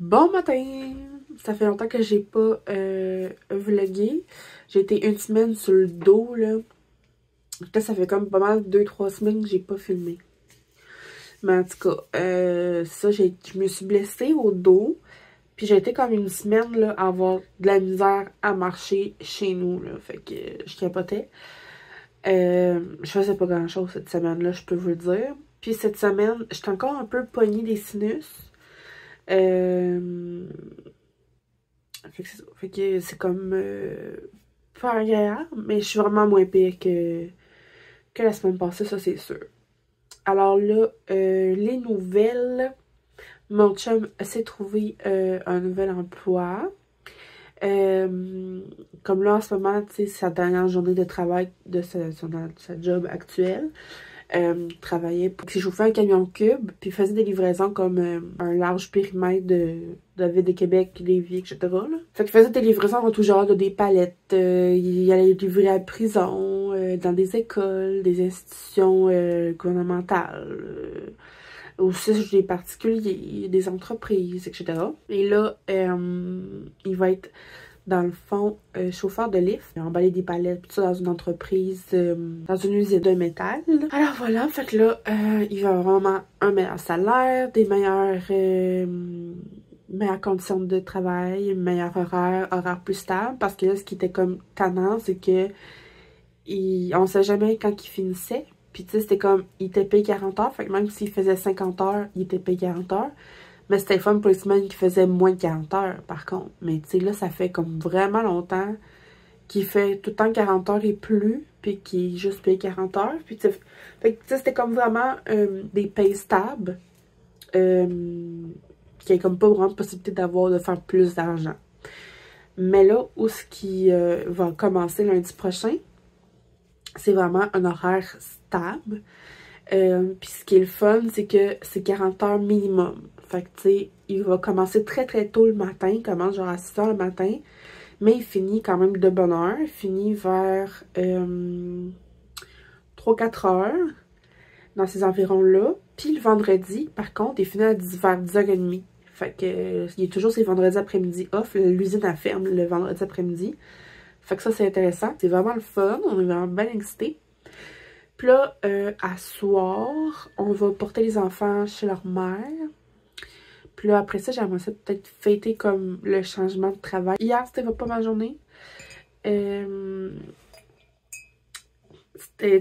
Bon matin! Ça fait longtemps que j'ai pas vlogué. J'ai été une semaine sur le dos, là. Là, ça fait comme pas mal 2-3 semaines que j'ai pas filmé. Mais en tout cas, ça, je me suis blessée au dos. Puis j'ai été comme une semaine, là, à avoir de la misère à marcher chez nous, là. Fait que je capotais. Je faisais pas grand-chose cette semaine-là, je peux vous le dire. Puis cette semaine, j'étais encore un peu pognée des sinus. Fait que c'est comme pas agréable, mais je suis vraiment moins pire que la semaine passée, ça c'est sûr. Alors là, les nouvelles, mon chum s'est trouvé un nouvel emploi. Comme là en ce moment, tu sais, c'est sa dernière journée de travail de sa job actuelle. Travaillait pour qu'il chauffait un camion cube, puis faisait des livraisons comme un large périmètre de la ville de Québec, Lévis, etc. Là. Fait qu'il faisait des livraisons en tout genre, de des palettes. Il allait livrer à la prison, dans des écoles, des institutions gouvernementales, aussi des particuliers, des entreprises, etc. Et là, il va être dans le fond, chauffeur de lift, emballer des palettes, tout ça dans une entreprise, dans une usine de métal. Alors voilà, fait que là, il va avoir vraiment un meilleur salaire, des meilleures conditions de travail, meilleur horaire plus stable, parce que là, ce qui était comme tannant, c'est que on sait jamais quand il finissait, puis tu sais, c'était comme, il était payé 40 heures, fait que même s'il faisait 50 heures, il était payé 40 heures. Mais c'était le fun pour les semaines qui faisaient moins de 40 heures, par contre. Mais tu sais, là, ça fait comme vraiment longtemps qu'il fait tout le temps 40 heures et plus, puis qu'il est juste payé 40 heures. Puis tu sais, c'était comme vraiment des payes stables, qui a comme pas vraiment possibilité de faire plus d'argent. Mais là, où ce qui va commencer lundi prochain, c'est vraiment un horaire stable. Puis ce qui est le fun, c'est que c'est 40 heures minimum. Fait que, tu sais, il va commencer très très tôt le matin. Il commence genre à 6 heures le matin. Mais il finit quand même de bonne heure. Il finit vers 3-4 heures. Dans ces environs-là. Puis le vendredi, par contre, il finit vers 10h30. Fait que, il y a toujours ces vendredis après-midi off. L'usine a ferme le vendredi après-midi. Fait que ça, c'est intéressant. C'est vraiment le fun. On est vraiment bien excités. Puis là, à soir, on va porter les enfants chez leur mère. Puis là, après ça, j'aimerais ça peut-être fêter comme le changement de travail. Hier, c'était pas ma journée. C'était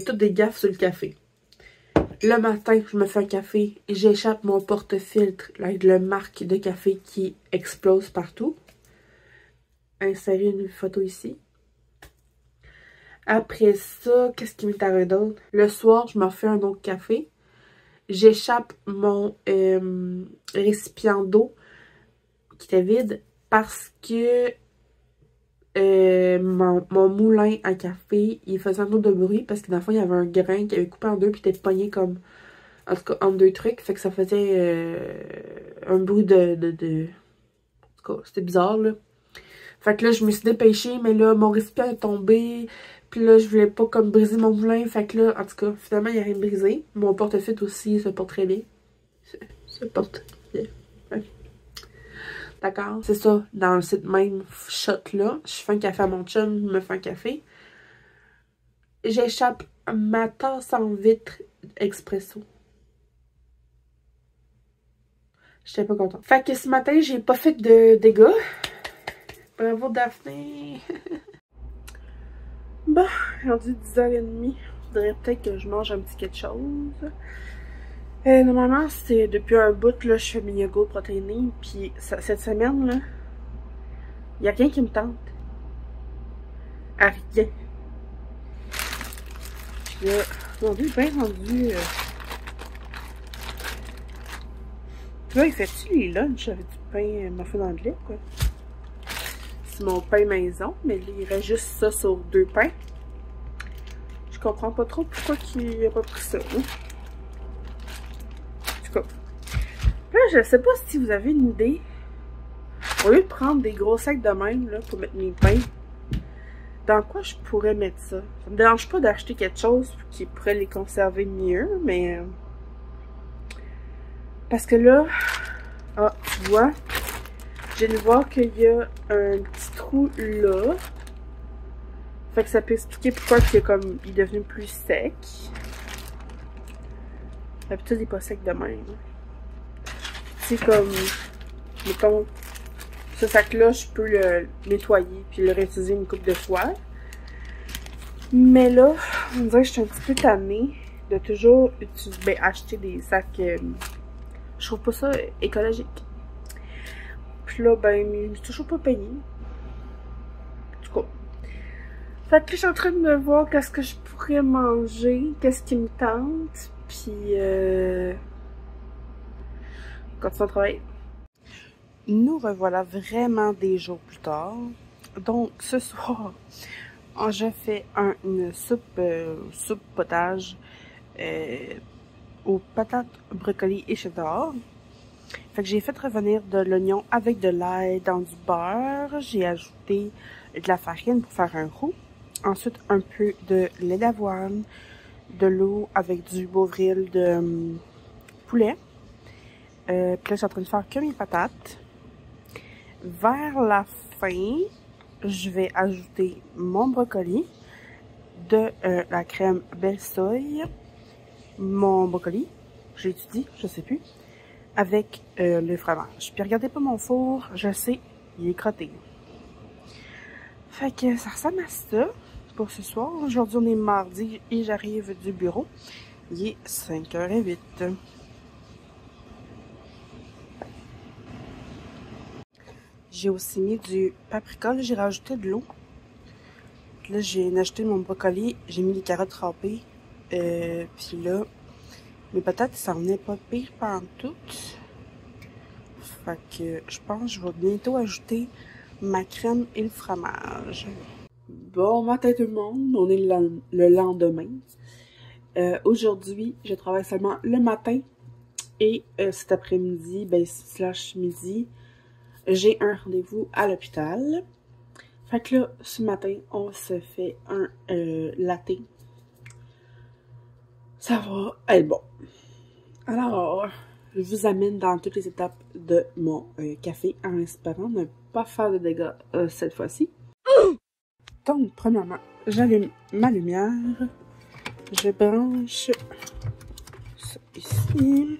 toutes des gaffes sur le café. Le matin, je me fais un café et j'échappe mon porte-filtre avec le marque de café qui explose partout. Insérer une photo ici. Après ça, qu'est-ce qui m'est arrivé d'autre? Le soir, je me refais un autre café. J'échappe mon récipient d'eau qui était vide parce que mon moulin à café, il faisait un autre de bruit parce que dans le fond, il y avait un grain qui avait coupé en deux puis il était pogné comme, en tout cas, entre deux trucs. Fait que ça faisait un bruit En tout cas, c'était bizarre, là. Fait que là, je me suis dépêchée, mais là, mon récipient est tombé. Puis là, je voulais pas comme briser mon moulin. Fait que là, en tout cas, finalement, il n'y a rien de brisé. Mon porte-filtre aussi se porte très bien. Se porte bien. Ouais. D'accord? C'est ça. Dans cette même shot-là, je fais un café à mon chum, il me fait un café. J'échappe ma tasse en vitre expresso. J'étais pas contente. Fait que ce matin, j'ai pas fait de dégâts. Bravo, Daphné! Bon, rendu 10h30. Je voudrais peut-être que je mange un petit quelque chose. Normalement, c'est depuis un bout, là, je fais mes yogourts protéinés. Puis cette semaine, là, il n'y a rien qui me tente. À rien. Puis là, aujourd'hui, bien rendu. Puis là, il fait-tu les lunchs avec du pain muffin anglais, quoi? C'est mon pain maison, mais là, il reste juste ça sur 2 pains. Je comprends pas trop pourquoi il a pas pris ça. Hein? En tout cas. Là, je sais pas si vous avez une idée. Au lieu de prendre des gros sacs de même là, pour mettre mes pains, dans quoi je pourrais mettre ça? Ça me dérange pas d'acheter quelque chose qui pourrait les conserver mieux, mais... Parce que là... Ah, tu vois... Je viens de voir qu'il y a un petit trou là. Fait que ça peut expliquer pourquoi il est devenu plus sec. D'habitude, il n'est pas sec de même. C'est comme, mettons, ce sac-là, je peux le nettoyer puis le réutiliser une couple de fois. Mais là, on dirait que je suis un petit peu tannée de toujours acheter des sacs. Je trouve pas ça écologique. Puis là, ben, je suis toujours pas payée. En tout cas. Fait que je suis en train de voir qu'est-ce que je pourrais manger, qu'est-ce qui me tente, puis continuer à travailler. Nous revoilà vraiment des jours plus tard. Donc, ce soir, je fais une soupe potage aux patates, brocolis et cheddar. Fait que j'ai fait revenir de l'oignon avec de l'ail dans du beurre. J'ai ajouté de la farine pour faire un roux. Ensuite, un peu de lait d'avoine, de l'eau avec du Bovril de poulet. Puis là, je suis en train de faire que mes patates. Vers la fin, je vais ajouter mon brocoli, de la crème Belle Soy, mon brocoli, j'ai étudié, je sais plus, avec le fromage. Puis regardez pas mon four, je sais, il est crotté. Fait que ça ressemble à ça pour ce soir. Aujourd'hui, on est mardi et j'arrive du bureau. Il est 5h08. J'ai aussi mis du paprika, j'ai rajouté de l'eau. Là, j'ai ajouté mon brocoli, j'ai mis les carottes râpées. Puis là, mes patates, ça en est pas pire pantoute. Fait que je pense que je vais bientôt ajouter ma crème et le fromage. Bon matin tout le monde, on est le lendemain. Aujourd'hui, je travaille seulement le matin et cet après-midi, ben slash midi, j'ai un rendez-vous à l'hôpital. Fait que là, ce matin, on se fait un latte. Ça va être bon. Alors, je vous amène dans toutes les étapes de mon café en espérant ne pas faire de dégâts cette fois-ci. Donc, premièrement, j'allume ma lumière. Je branche ça ici.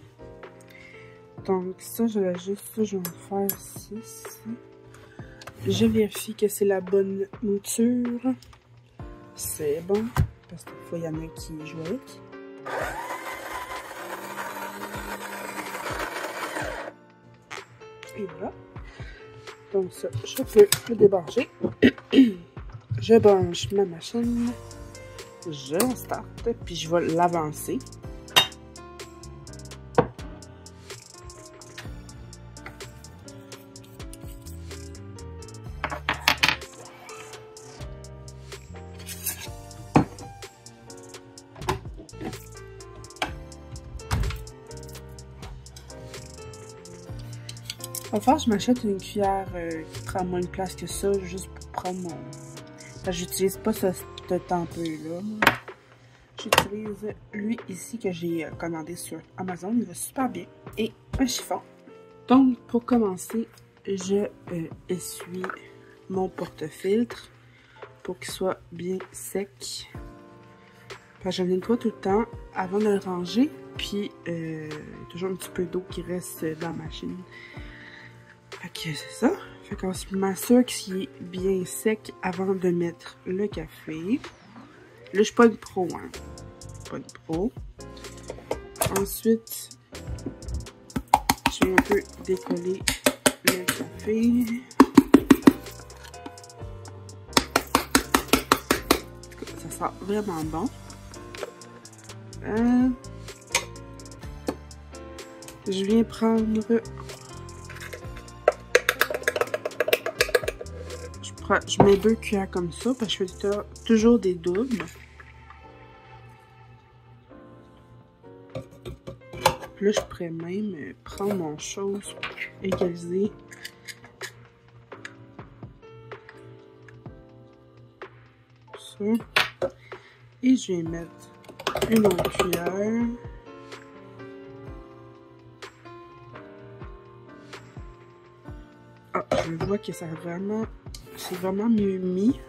Donc, ça, je l'ajuste. Ça, je vais en faire 6. Je vérifie que c'est la bonne mouture. C'est bon. Parce que des fois, il y en a qui jouent avec. Et voilà. Donc ça, je peux le débrancher. Je branche ma machine. Je la starte. Puis je vais l'avancer. Enfin, je m'achète une cuillère qui prend moins de place que ça, juste pour prendre mon... Parce que j'utilise pas ce tempeux-là. J'utilise lui ici que j'ai commandé sur Amazon. Il va super bien. Et un chiffon. Donc, pour commencer, je essuie mon porte-filtre pour qu'il soit bien sec. Parce que je le nettoie tout le temps avant de le ranger. Puis, toujours un petit peu d'eau qui reste dans la machine. Fait que c'est ça. Fait qu'on se m'assure qu'il est bien sec avant de mettre le café. Là, je suis pas une pro, hein. Pas une pro. Ensuite, je vais un peu décoller le café. Ça sent vraiment bon. Je viens prendre... Je mets 2 cuillères comme ça, parce que je fais toujours des doubles. Puis là, je pourrais même prendre mon chose pour égaliser. Ça. Et je vais mettre une autre cuillère. Ah, vois que ça a vraiment... C'est vraiment mieux mis.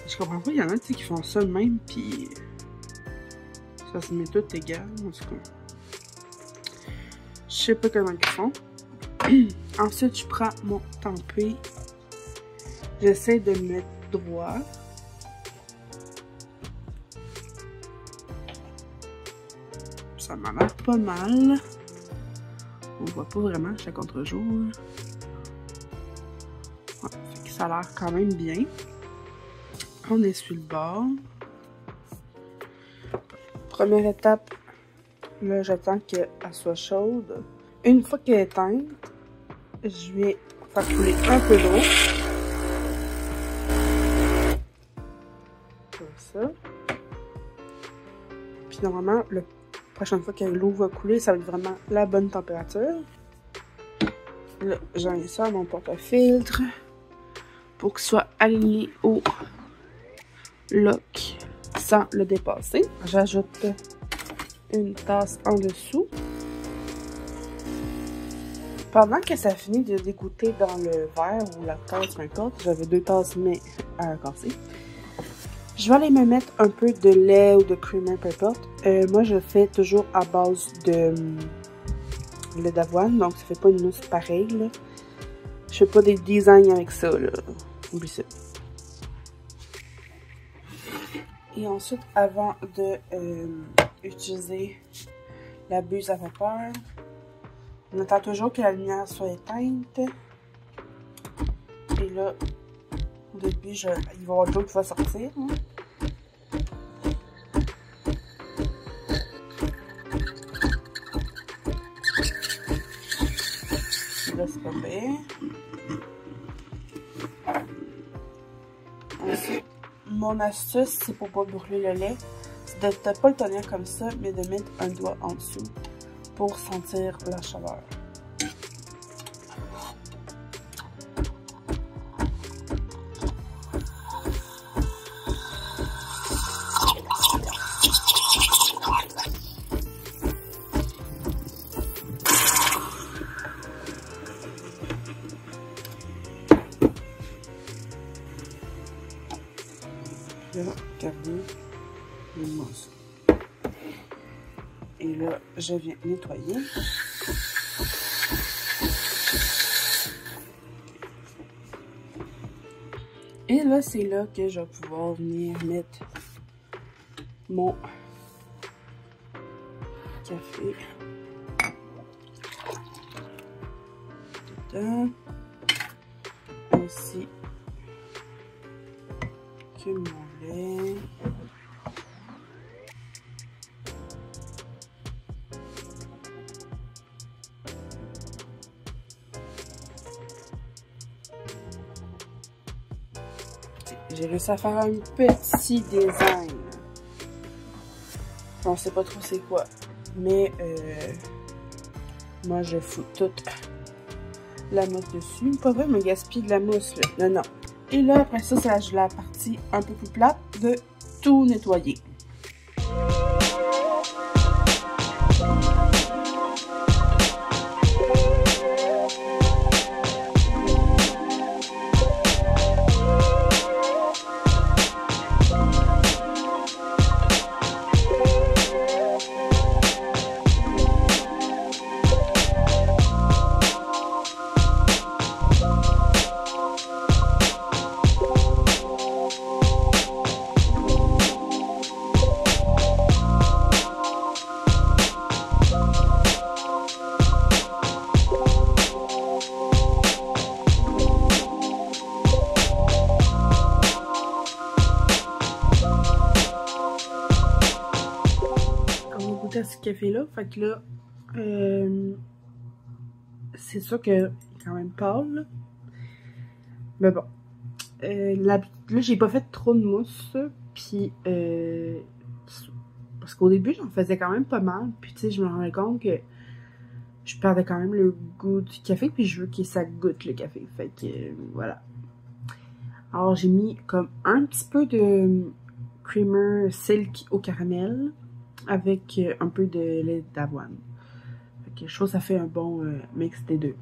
Je comprends pas, il y en a qui font ça même, puis ça se met tout égal, en tout cas. Je sais pas comment ils font. Ensuite, je prends mon tempé. J'essaie de le mettre droit. Ça m'a l'air pas mal. On voit pas vraiment chaque contre-jour. Ouais, fait que ça a l'air quand même bien. On essuie le bord. Première étape, là j'attends qu'elle soit chaude. Une fois qu'elle est éteinte, je vais faire couler un peu d'eau. Comme ça. Puis normalement, la prochaine fois que l'eau va couler, ça va être vraiment la bonne température. Là, j'ai ça à mon porte-filtre pour qu'il soit aligné au lock sans le dépasser. J'ajoute une tasse en dessous. Pendant que ça finit de dégoûter dans le verre ou la tasse, peu importe, j'avais 2 tasses mais à casser. Je vais aller me mettre un peu de lait ou de creamer, peu importe. Moi, je fais toujours à base de lait d'avoine, donc ça fait pas une mousse pareille, là. Je fais pas des designs avec ça, là. Oublie ça. Et ensuite, avant de utiliser la buse à vapeur, on attend toujours que la lumière soit éteinte. Et là, au début, il va y avoir de l'eau qui va sortir. Hein. Là, c'est pas bien. Ensuite, mon astuce, c'est pour pas brûler le lait, c'est de ne pas le tenir comme ça, mais de mettre un doigt en dessous pour sentir la chaleur. Là, regardez les mousses. Et là, je viens nettoyer. Et là, c'est là que je vais pouvoir venir mettre mon café dedans. Ainsi que mon lait. J'ai réussi à faire un petit design. On sait pas trop c'est quoi. Mais moi je fous toute la mousse dessus. Pas vrai me gaspiller de la mousse là. Non, non. Et là après ça, c'est la partie un peu plus plate de tout nettoyer. À ce café là, fait que là c'est sûr que est quand même pâle là. Mais bon là j'ai pas fait trop de mousse puis parce qu'au début j'en faisais quand même pas mal, puis tu sais je me rendais compte que je perdais quand même le goût du café, puis je veux que ça goûte le café, fait que voilà. Alors j'ai mis comme un petit peu de creamer silk au caramel avec un peu de lait d'avoine. que je trouve que ça fait un bon mix des deux.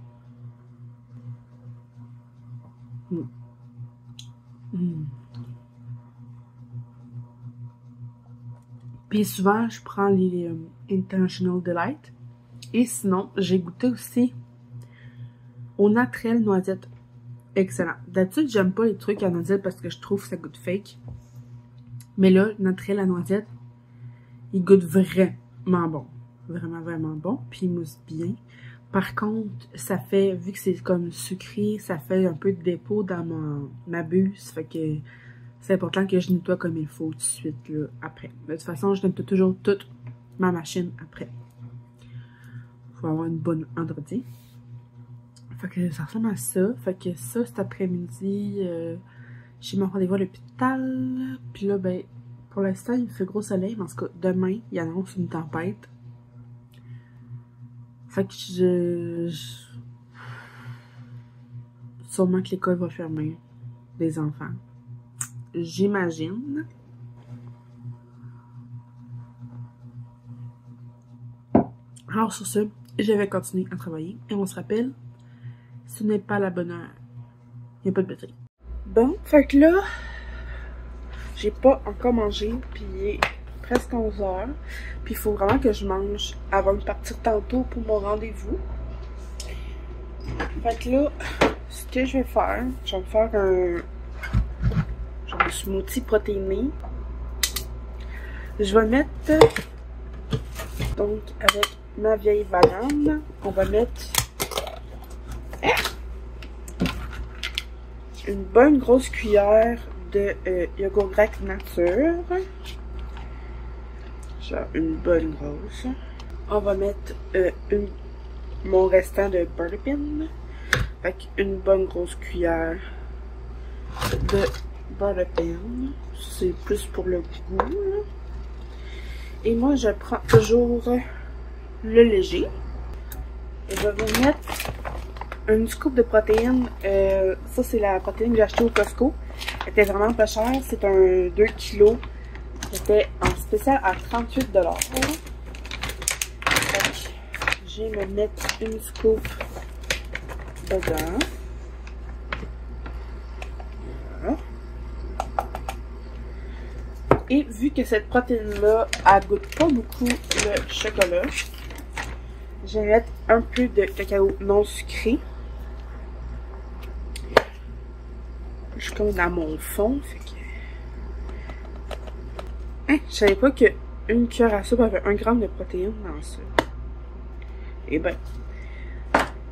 Puis souvent, je prends les International Delight. Et sinon, j'ai goûté aussi au naturel noisette. Excellent. D'habitude, j'aime pas les trucs à noisette parce que je trouve que ça goûte fake. Mais là, naturel à noisette, il goûte vraiment bon. Vraiment, vraiment bon. Puis il mousse bien. Par contre, ça fait, vu que c'est comme sucré, ça fait un peu de dépôt dans ma buse. Fait que c'est important que je nettoie comme il faut tout de suite là, après. De toute façon, je nettoie toujours toute ma machine après. Faut avoir une bonne entretien. Fait que ça ressemble à ça. Fait que ça, cet après-midi, j'ai mon rendez-vous à l'hôpital. Puis là, ben, pour l'instant, il fait gros soleil. Mais en tout cas, demain, il annonce une tempête. Fait que sûrement que l'école va fermer des enfants. J'imagine. Alors sur ce, je vais continuer à travailler. Et on se rappelle, ce n'est pas la bonne heure. Il n'y a pas de batterie. Bon, fait que là, j'ai pas encore mangé. Puis il est presque 11 h. Puis il faut vraiment que je mange avant de partir tantôt pour mon rendez-vous. Fait que là, ce que je vais faire, je vais me faire un smoothie protéiné. Je vais mettre, donc avec ma vieille banane, on va mettre une bonne grosse cuillère de yogourt grec nature. Genre une bonne grosse. On va mettre mon restant de butterpin. Fait une bonne grosse cuillère de butterpin. C'est plus pour le goût. Là. Et moi, je prends toujours le léger. Et je vais vous mettre une scoop de protéines. Ça, c'est la protéine que j'ai achetée au Costco. Elle était vraiment pas chère. C'est un 2 kg. C'était en spécial à 38 $. Je vais me mettre une scoop dedans. Voilà. Et vu que cette protéine-là, elle goûte pas beaucoup le chocolat, je vais mettre un peu de cacao non sucré. Je suis comme dans mon fond, fait que... Hein, je savais pas qu'une cuillère à soupe avait 1 g de protéines dans ça. Et ben.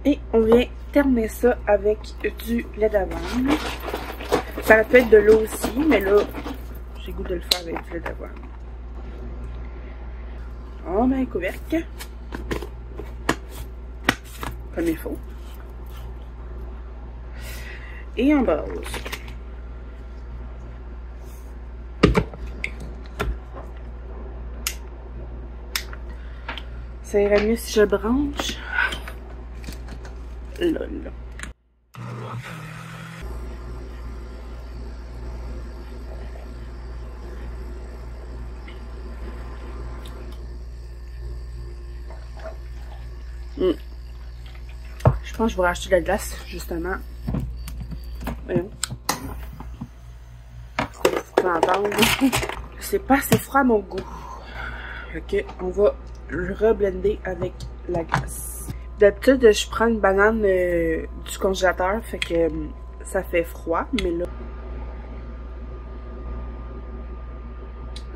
Et on vient terminer ça avec du lait d'avoine. Ça peut être de l'eau aussi, mais là, j'ai goût de le faire avec du lait d'avoine. On met un couvercle. Comme il faut. Et en base. Ça irait mieux si je branche. Lol. Je pense que je vais racheter de la glace, justement. Voyons. C'est pas assez froid à mon goût. Ok, on va le reblender avec la glace. D'habitude, je prends une banane du congélateur, fait que ça fait froid, mais là,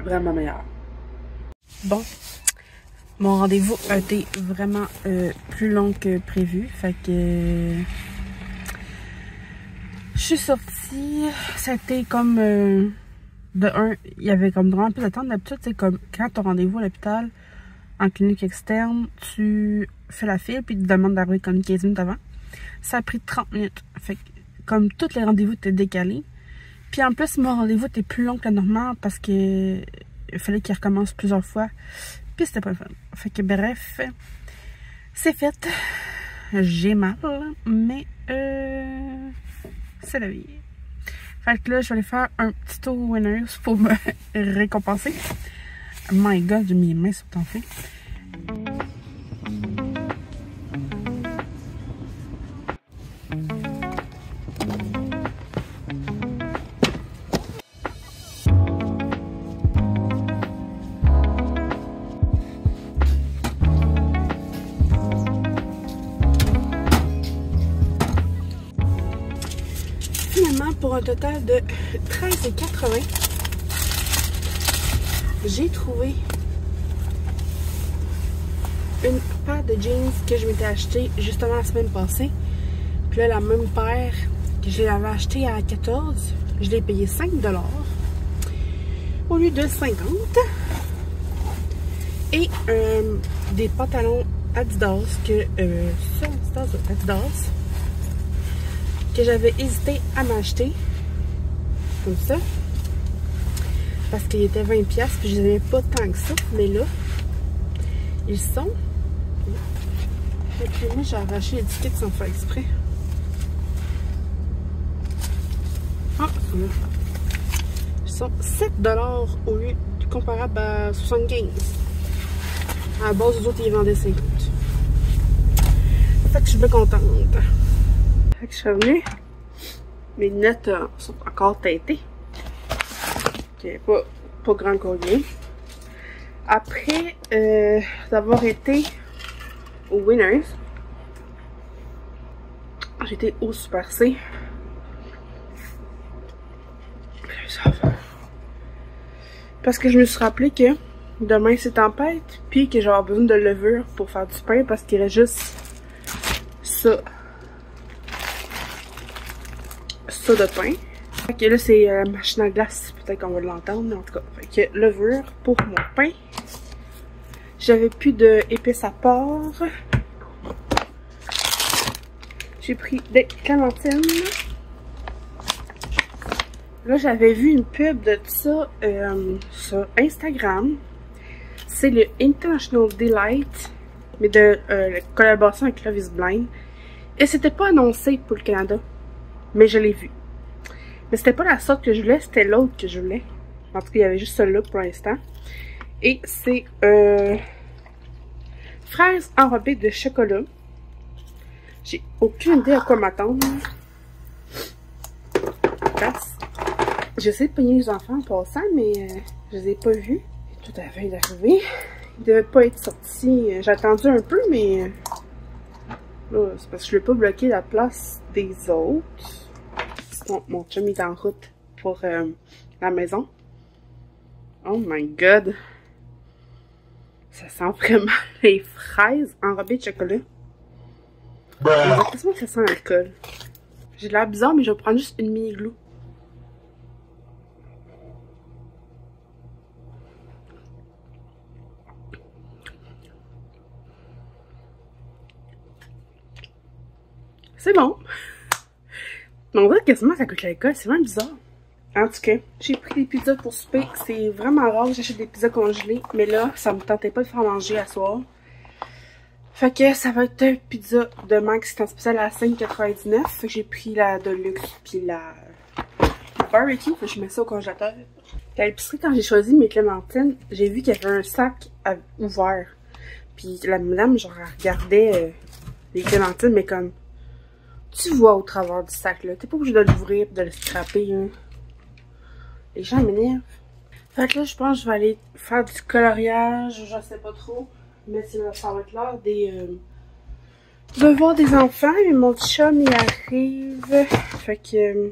vraiment meilleur. Bon, mon rendez-vous a été vraiment plus long que prévu, fait que je suis sortie, ça a été comme de un, il y avait comme vraiment plus d'attente. D'habitude, c'est comme quand tu as rendez-vous à l'hôpital en clinique externe, tu fais la file puis tu te demandes d'arriver comme 15 minutes avant. Ça a pris 30 minutes. Fait que, comme tous les rendez-vous étaient décalés. Puis en plus, mon rendez-vous était plus long que normal parce que il fallait qu'il recommence plusieurs fois. Puis c'était pas le fun. Fait que bref, c'est fait. J'ai mal, mais c'est la vie. Fait que là, je vais aller faire un petit tour Winners pour me récompenser. My God, j'ai mis mes mains sur ton fait. pour un total de 13,80 $. J'ai trouvé une paire de jeans que je m'étais acheté justement la semaine passée. Puis là, la même paire que je l'avais acheté à 14, je l'ai payé 5 $ au lieu de 50. Et des pantalons Adidas que Adidas que j'avais hésité à m'acheter comme ça parce qu'il était 20$ puis je les aimais pas tant que ça, mais là ils sont. Et puis moi j'ai arraché l'étiquette sans faire exprès. Ah, ils sont 7 $ au lieu du comparable à 75. À la base, les autres, ils vendaient 50. Fait que je suis bien contente. Fait que je suis revenue. Mes lunettes sont encore teintées. Ok, pas grand collier. Après d'avoir été au Winners, j'étais au Super C. Parce que je me suis rappelé que demain c'est tempête, puis que j'aurai besoin de levure pour faire du pain parce qu'il reste juste ça de pain. Fait que là c'est la machine à glace, peut-être qu'on va l'entendre, mais en tout cas. Fait que levure pour mon pain. J'avais plus d'épices à porc. J'ai pris des clémentines. Là j'avais vu une pub de ça sur Instagram. C'est le International Delight, mais de la collaboration avec Love is Blind. Et c'était pas annoncé pour le Canada, mais je l'ai vu. Mais c'était pas la sorte que je voulais, c'était l'autre que je voulais. En tout cas, il y avait juste celle-là pour l'instant. Et c'est fraises enrobées de chocolat. J'ai aucune idée à quoi m'attendre. J'essaie de pogner les enfants en passant, mais je les ai pas vus. Tout à fait d'arriver. Il devait pas être sorti. J'ai attendu un peu, mais là, c'est parce que je ne vais pas bloquer la place des autres. Sinon, mon chum est en route pour la maison. Oh my god! Ça sent vraiment les fraises enrobées de chocolat. J'ai l'impression que ça sent l'alcool. J'ai l'air bizarre, mais je vais prendre juste une mini glue. C'est bon. Mais on dirait quasiment que ça coûte l'alcool. C'est vraiment bizarre. En tout cas, j'ai pris des pizzas pour souper. C'est vraiment rare que j'achète des pizzas congelées. Mais là, ça me tentait pas de faire manger à soir. Fait que ça va être une pizza de Max en spécial à 5,99. Fait que j'ai pris la Deluxe puis la barbecue. Fait que je mets ça au congélateur. À l'épicerie, quand j'ai choisi mes clémentines, j'ai vu qu'il y avait un sac ouvert. Puis la madame, genre, elle regardait les clémentines, mais comme... Tu vois au travers du sac, là. T'es pas obligé de l'ouvrir et de le scraper, hein. Les gens m'énervent. Fait que là, je pense que je vais aller faire du coloriage, je sais pas trop. Mais ça va être l'heure des... de voir des enfants. Mais mon petit chum, il arrive. Fait que...